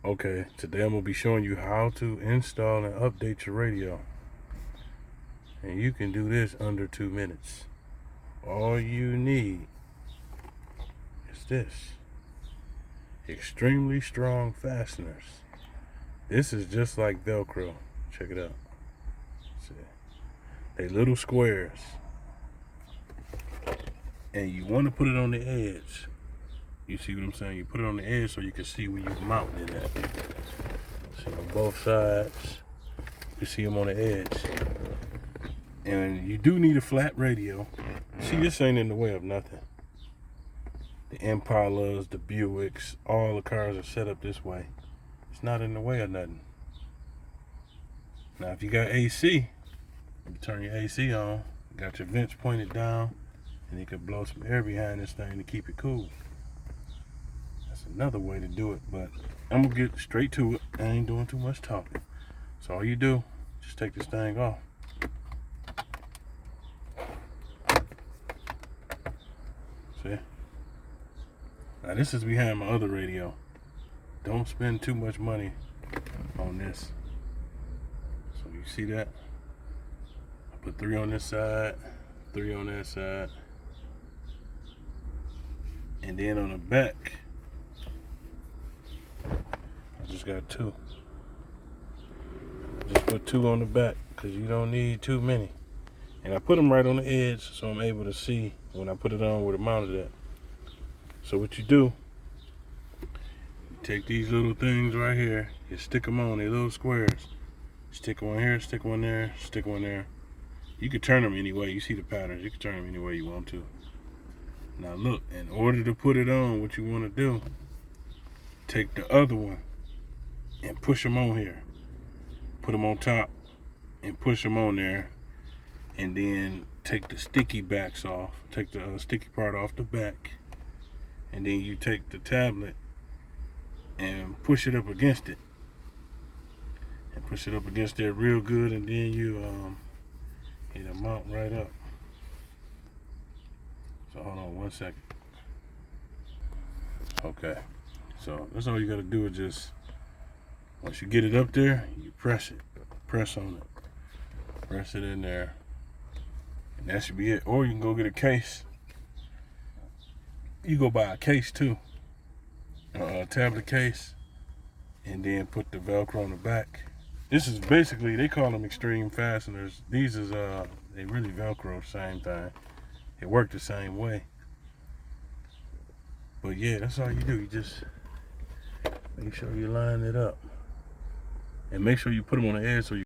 Okay, today I'm going to be showing you how to install and update your radio. And you can do this under 2 minutes. All you need is this. Extremely strong fasteners. This is just like Velcro. Check it out. See? They little squares. And you want to put it on the edge. You see what I'm saying? You put it on the edge so you can see where you're mounting it at. See on both sides. You see them on the edge. And you do need a flat radio. See, this ain't in the way of nothing. The Impalas, the Buicks, all the cars are set up this way. It's not in the way of nothing. Now, if you got AC, you turn your AC on, got your vents pointed down, and you can blow some air behind this thing to keep it cool. That's another way to do it, but I'm gonna get straight to it. I ain't doing too much talking. So all you do, just take this thing off. See? Now this is behind my other radio. Don't spend too much money on this. So you see that? I put 3 on this side, 3 on that side. And then on the back, I just got 2. Just put 2 on the back because you don't need too many. And I put them right on the edge so I'm able to see when I put it on where it mounted at. So what you do, you take these little things right here, you stick them on, they're little squares. Stick one here, stick one there, stick one there. You can turn them any way. You see the patterns. You can turn them any way you want to. Now look, in order to put it on, what you want to do, take the other one and push them on here. Put them on top and push them on there. And then take the sticky backs off. Take the sticky part off the back. And then you take the tablet and push it up against it. And push it up against there real good, and then you it'll mount right up. So hold on 1 second. Okay. So that's all you gotta do is just, once you get it up there, you press it. Press on it. Press it in there. And that should be it. Or you can go get a case. You go buy a case too. A tablet case. And then put the Velcro on the back. This is basically, they call them extreme fasteners. These is they really Velcro, same thing. It worked the same way. But yeah, that's all you do. You just make sure you line it up. And make sure you put them on the edge so you